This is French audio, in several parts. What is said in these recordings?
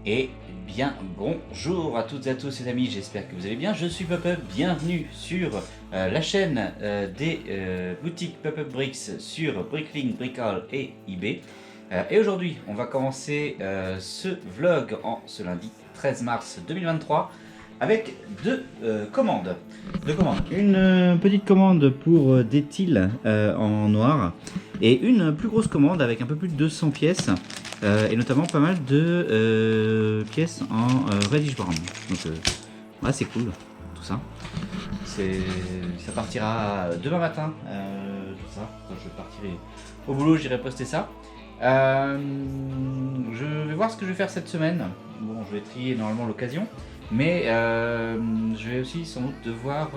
Et bien bonjour à toutes et à tous les amis, j'espère que vous allez bien. Je suis Pop-Up, bienvenue sur la chaîne des boutiques Pop-Up Bricks sur Bricklink, Brickall et eBay. Et aujourd'hui on va commencer ce vlog en ce lundi 13 mars 2023 avec deux commandes. Une petite commande pour des tiles en noir et une plus grosse commande avec un peu plus de 200 pièces. Et notamment pas mal de pièces en reddish brown. Donc ouais, c'est cool tout ça. Ça partira demain matin. Tout ça. Quand je partirai au boulot, j'irai poster ça. Je vais voir ce que je vais faire cette semaine. Bon, je vais trier normalement l'occasion, mais je vais aussi sans doute devoir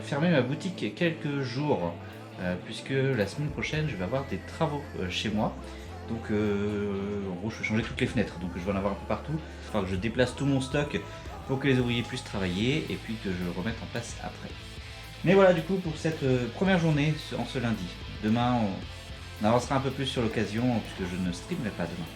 fermer ma boutique quelques jours. Puisque la semaine prochaine je vais avoir des travaux chez moi, donc en gros je vais changer toutes les fenêtres, donc je vais en avoir un peu partout. Il faudra que je déplace tout mon stock pour que les ouvriers puissent travailler et puis que je le remette en place après. Mais voilà, du coup, pour cette première journée en ce lundi. Demain on avancera un peu plus sur l'occasion puisque je ne streamerai pas demain.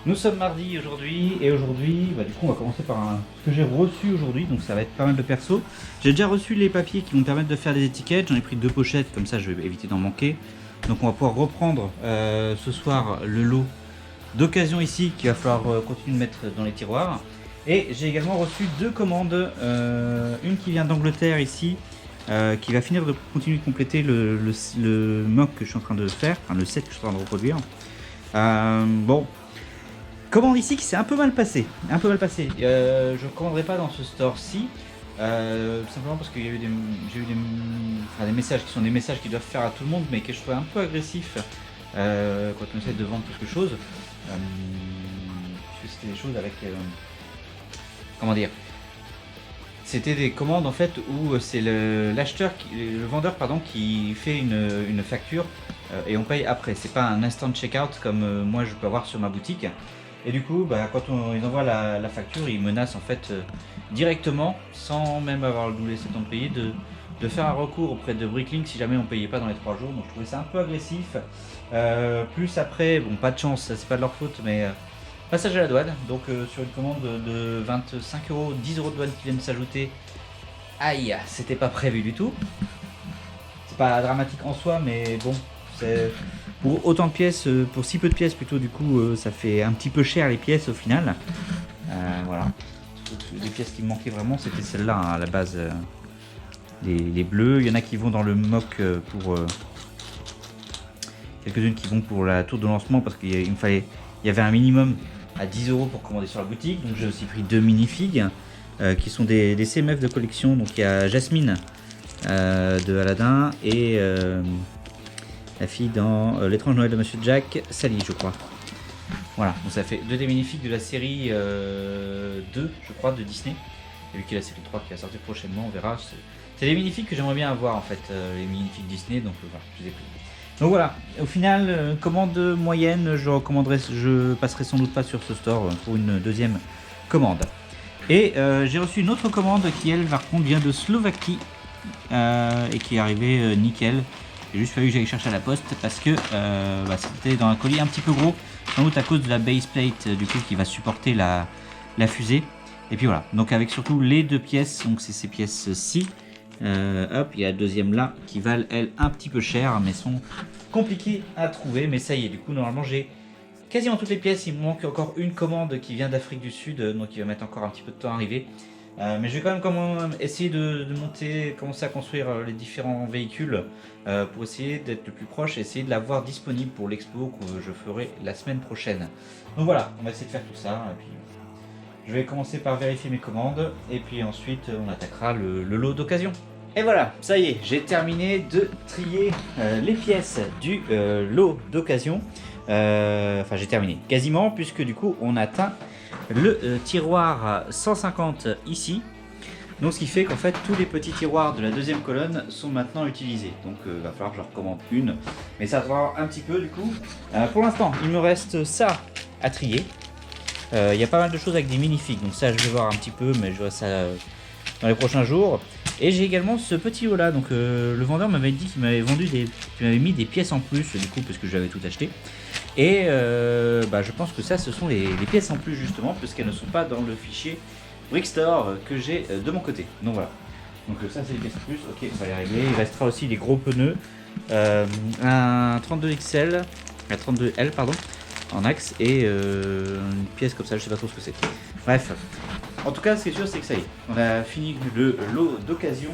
Nous sommes mardi aujourd'hui, et aujourd'hui, du coup on va commencer par ce que j'ai reçu aujourd'hui, donc ça va être pas mal de perso. J'ai déjà reçu les papiers qui vont me permettre de faire des étiquettes, j'en ai pris 2 pochettes, comme ça je vais éviter d'en manquer. Donc on va pouvoir reprendre ce soir le lot d'occasion ici, qu'il va falloir continuer de mettre dans les tiroirs. Et j'ai également reçu 2 commandes, une qui vient d'Angleterre ici, qui va finir de continuer de compléter le mock que je suis en train de faire, enfin le set que je suis en train de reproduire. Bon. Commande ici qui s'est un peu mal passé. Je ne commanderai pas dans ce store-ci. Simplement parce que j'ai eu des messages qui sont des messages qui doivent faire à tout le monde, mais que je trouvais un peu agressif quand on essaie de vendre quelque chose. Puisque c'était des choses avec. Comment dire, c'était des commandes en fait où c'est le vendeur qui fait une facture et on paye après. C'est pas un instant checkout comme moi je peux avoir sur ma boutique. Et du coup, quand ils envoient la facture, ils menacent en fait directement, sans même avoir laissé le temps de payer, de faire un recours auprès de Bricklink si jamais on ne payait pas dans les 3 jours. Donc je trouvais ça un peu agressif. Plus après, bon, pas de chance, c'est pas de leur faute, mais passage à la douane. Donc sur une commande de 25 €, 10 € de douane qui viennent s'ajouter. Aïe, c'était pas prévu du tout. C'est pas dramatique en soi, mais bon, c'est... Pour autant de pièces, pour si peu de pièces plutôt, du coup ça fait un petit peu cher les pièces au final. Voilà. Les pièces qui me manquaient vraiment c'était celles-là à la base, les bleus. Il y en a qui vont dans le mock pour quelques-unes qui vont pour la tour de lancement parce qu'il y avait un minimum à 10 € pour commander sur la boutique. Donc j'ai aussi pris 2 mini-figues qui sont des CMF de collection. Donc il y a Jasmine de Aladdin et la fille dans l'étrange Noël de Monsieur Jack, Sally je crois. Voilà, donc ça fait 2 des minifigs de la série 2 je crois de Disney. Et vu qu'il y a la série 3 qui va sortir prochainement, on verra. C'est des minifigs que j'aimerais bien avoir en fait, les minifigs Disney, donc voilà, je les ai pris. Donc voilà, au final, commande moyenne, je passerai sans doute pas sur ce store pour une deuxième commande. Et j'ai reçu une autre commande qui elle par contre vient de Slovaquie et qui est arrivée nickel. J'ai juste fallu que j'aille chercher à la poste parce que c'était dans un colis un petit peu gros, sans doute à cause de la base plate du coup qui va supporter la fusée. Et puis voilà, donc avec surtout les 2 pièces, donc c'est ces pièces-ci. Hop, il y a la deuxième là qui valent elles un petit peu cher, mais sont compliquées à trouver. Mais ça y est, du coup normalement j'ai quasiment toutes les pièces. Il me manque encore une commande qui vient d'Afrique du Sud, donc il va mettre encore un petit peu de temps à arriver. Mais je vais quand même essayer de commencer à construire les différents véhicules pour essayer d'être le plus proche et essayer de l'avoir disponible pour l'expo que je ferai la semaine prochaine. Donc voilà, on va essayer de faire tout ça. Et puis, je vais commencer par vérifier mes commandes et puis ensuite on attaquera le lot d'occasion. Et voilà, ça y est, j'ai terminé de trier les pièces du lot d'occasion. Enfin j'ai terminé quasiment puisque du coup on atteint le tiroir 150 ici. Donc ce qui fait qu'en fait tous les petits tiroirs de la deuxième colonne sont maintenant utilisés. Donc va falloir que je recommande une. Mais ça va un petit peu du coup. Pour l'instant il me reste ça à trier. Il y a pas mal de choses avec des minifigs. Donc ça je vais voir un petit peu, mais je vois ça dans les prochains jours. Et j'ai également ce petit lot là. Donc le vendeur m'avait dit qu'il m'avait mis des pièces en plus du coup parce que j'avais tout acheté. Et je pense que ça, ce sont les pièces en plus justement, puisqu'elles ne sont pas dans le fichier Brickstore que j'ai de mon côté. Donc voilà. Donc ça c'est les pièces en plus, ok, on va les régler. Il restera aussi les gros pneus, un 32XL, un 32L pardon, en axe et une pièce comme ça, je sais pas trop ce que c'est. Bref, en tout cas ce qui est sûr c'est que ça y est, on a fini le lot d'occasion.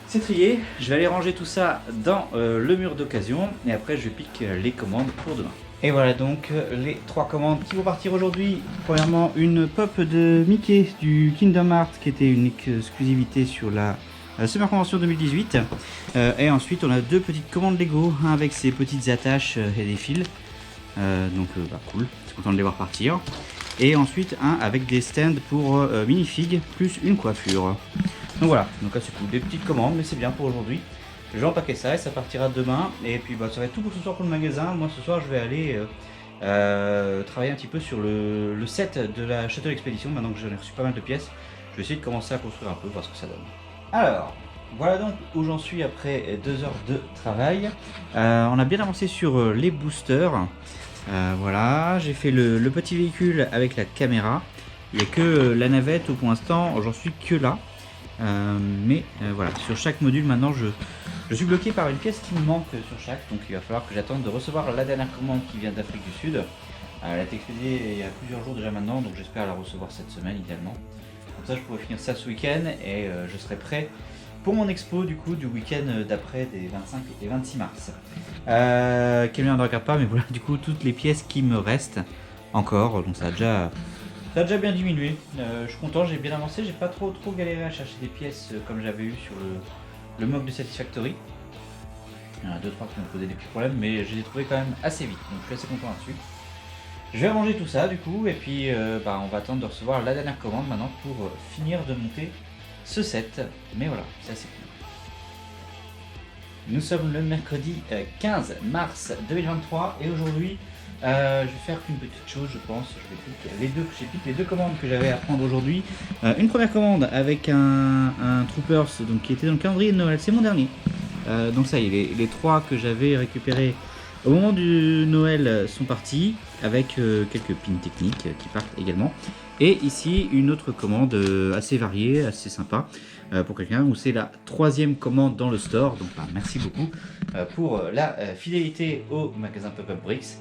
C'est trié, je vais aller ranger tout ça dans le mur d'occasion et après je pique les commandes pour demain. Et voilà donc les 3 commandes qui vont partir aujourd'hui. Premièrement, une pop de Mickey du Kingdom Hearts qui était une exclusivité sur la Summer Convention 2018. Et ensuite on a 2 petites commandes Lego, un avec ses petites attaches et des fils. Cool, je suis content de les voir partir. Et ensuite un avec des stands pour minifig plus une coiffure. Donc voilà, donc là c'est cool, des petites commandes mais c'est bien pour aujourd'hui. Je vais empaquer ça et ça partira demain. Et puis ça va être tout pour ce soir pour le magasin. Moi ce soir je vais aller travailler un petit peu sur le set de la Château d'Expédition. Maintenant que j'en ai reçu pas mal de pièces, je vais essayer de commencer à construire un peu, voir ce que ça donne. Alors, voilà donc où j'en suis après 2 heures de travail. On a bien avancé sur les boosters. Voilà, j'ai fait le petit véhicule avec la caméra. Il n'y a que la navette où pour l'instant j'en suis que là. Voilà, sur chaque module maintenant je suis bloqué par une pièce qui me manque sur chaque, donc il va falloir que j'attende de recevoir la dernière commande qui vient d'Afrique du Sud. Elle a été expédiée il y a plusieurs jours déjà maintenant, donc j'espère la recevoir cette semaine idéalement. Comme ça je pourrai finir ça ce week-end et je serai prêt pour mon expo du coup du week-end d'après des 25 et 26 mars. Qui ne viendra pas, mais voilà du coup toutes les pièces qui me restent encore, donc ça a déjà bien diminué. Je suis content, j'ai bien avancé, j'ai pas trop galéré à chercher des pièces comme j'avais eu sur le mock de Satisfactory. Il y en a 2-3 qui m'ont posé des petits problèmes, mais je les ai trouvés quand même assez vite, donc je suis assez content là-dessus. Je vais ranger tout ça du coup, et puis on va attendre de recevoir la dernière commande maintenant pour finir de monter ce set. Mais voilà, c'est assez cool. Nous sommes le mercredi 15 mars 2023 et aujourd'hui je vais faire qu'une petite chose, je pense. J'ai piqué les 2 commandes que j'avais à prendre aujourd'hui. Une première commande avec un Troopers donc, qui était dans le calendrier de Noël, c'est mon dernier. Donc ça y est, les 3 que j'avais récupérés au moment du Noël sont partis avec quelques pins techniques qui partent également. Et ici une autre commande assez variée, assez sympa pour quelqu'un où c'est la 3e commande dans le store. Donc merci beaucoup pour la fidélité au magasin Pop-Up Bricks.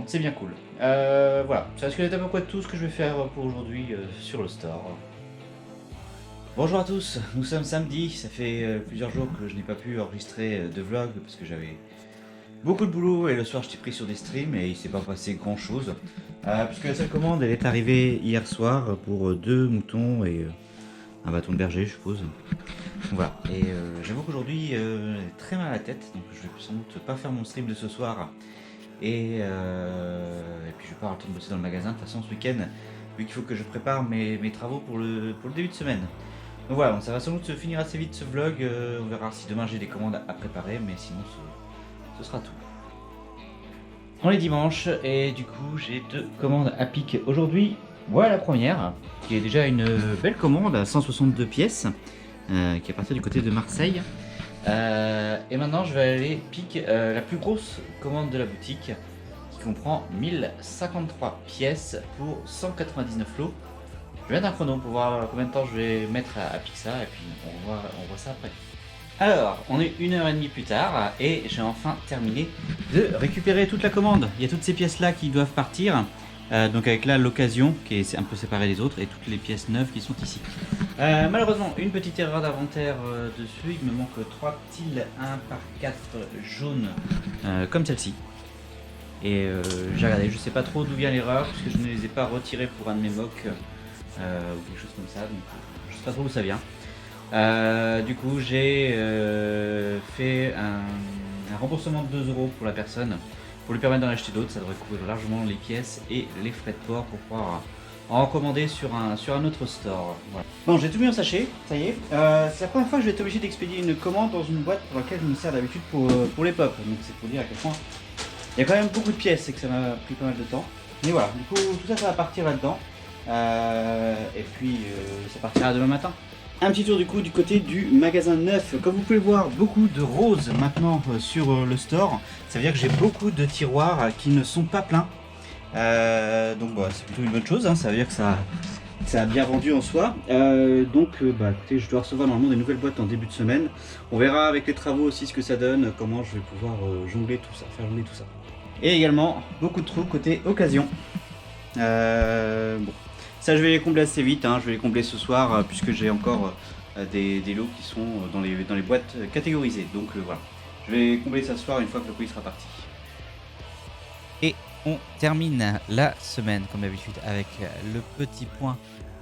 C'est bien cool. Voilà, ça risque d'être à peu près tout ce que je vais faire pour aujourd'hui sur le store. Bonjour à tous, nous sommes samedi, ça fait plusieurs jours que je n'ai pas pu enregistrer de vlog parce que j'avais beaucoup de boulot et le soir j'étais pris sur des streams et il s'est pas passé grand chose. Puisque la seule commande elle est arrivée hier soir pour 2 moutons et un bâton de berger je suppose. Voilà, et j'avoue qu'aujourd'hui j'ai très mal à la tête, donc je vais sans doute pas faire mon stream de ce soir. Et puis je vais pas avoir le temps de bosser dans le magasin de toute façon ce week-end, vu qu'il faut que je prépare mes travaux pour le début de semaine. Donc voilà, donc ça va sans doute se finir assez vite ce vlog, on verra si demain j'ai des commandes à préparer, mais sinon ce sera tout. On est dimanche et du coup j'ai 2 commandes à pic aujourd'hui. Voilà la première, qui est déjà une belle commande à 162 pièces, qui est partie du côté de Marseille. Et maintenant je vais aller piquer la plus grosse commande de la boutique qui comprend 1053 pièces pour 199 lots. Je vais mettre un chrono pour voir combien de temps je vais mettre à piquer ça et puis on voit ça après. Alors on est 1h30 plus tard et j'ai enfin terminé de récupérer toute la commande. Il y a toutes ces pièces là qui doivent partir. Donc avec là l'occasion qui est un peu séparée des autres et toutes les pièces neuves qui sont ici. Malheureusement une petite erreur d'inventaire dessus, il me manque 3 tiles 1x4 jaunes comme celle-ci. Et j'ai regardé, je sais pas trop d'où vient l'erreur puisque je ne les ai pas retirés pour un de mes mocks ou quelque chose comme ça, donc je sais pas trop où ça vient. Du coup j'ai fait un remboursement de 2 € pour la personne. Pour lui permettre d'en acheter d'autres, ça devrait couvrir largement les pièces et les frais de port pour pouvoir en recommander sur un autre store. Voilà. Bon, j'ai tout mis en sachet, ça y est. C'est la première fois que je vais être obligé d'expédier une commande dans une boîte pour laquelle je me sers d'habitude pour les pop. Donc c'est pour dire à quel point il y a quand même beaucoup de pièces et que ça m'a pris pas mal de temps. Mais voilà, du coup tout ça va partir là-dedans. Et puis ça partira demain matin. Un petit tour du coup du côté du magasin neuf. Comme vous pouvez le voir, beaucoup de roses maintenant sur le store. Ça veut dire que j'ai beaucoup de tiroirs qui ne sont pas pleins. Donc bah, c'est plutôt une bonne chose, hein. Ça veut dire que ça a bien vendu en soi. Bah, écoutez, je dois recevoir normalement des nouvelles boîtes en début de semaine. On verra avec les travaux aussi ce que ça donne, comment je vais pouvoir jongler tout ça, faire jongler tout ça. Et également beaucoup de trous côté occasion. Bon. Ça je vais les combler assez vite, hein. Je vais les combler ce soir puisque j'ai encore des lots qui sont dans les boîtes catégorisées. Donc voilà, je vais combler ça ce soir une fois que le colis sera parti. Et on termine la semaine comme d'habitude avec le petit point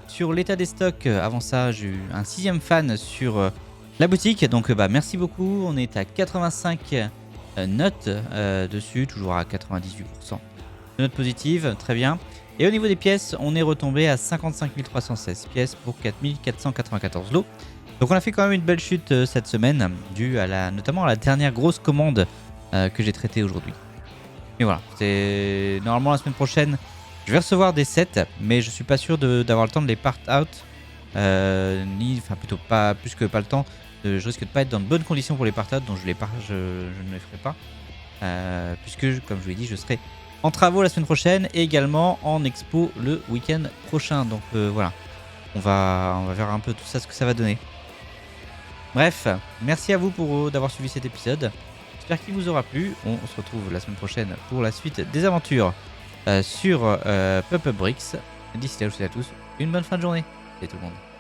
sur l'état des stocks. Avant ça, j'ai eu un 6e fan sur la boutique. Donc merci beaucoup. On est à 85 notes dessus, toujours à 98% de notes positives. Très bien. Et au niveau des pièces, on est retombé à 55 316 pièces pour 4 494 lots. Donc on a fait quand même une belle chute cette semaine, due à notamment à la dernière grosse commande que j'ai traitée aujourd'hui. Mais voilà, c'est normalement la semaine prochaine, je vais recevoir des sets, mais je suis pas sûr d'avoir le temps de les part out, enfin plutôt pas plus que pas le temps. Je risque de pas être dans de bonnes conditions pour les part out, donc je ne les ferai pas, puisque comme je vous l'ai dit, je serai en travaux la semaine prochaine et également en expo le week-end prochain. Donc voilà, on va voir un peu tout ça, ce que ça va donner. Bref, merci à vous d'avoir suivi cet épisode. J'espère qu'il vous aura plu. On se retrouve la semaine prochaine pour la suite des aventures sur Pop-Up Bricks. D'ici là, je vous souhaite à tous une bonne fin de journée. Salut tout le monde.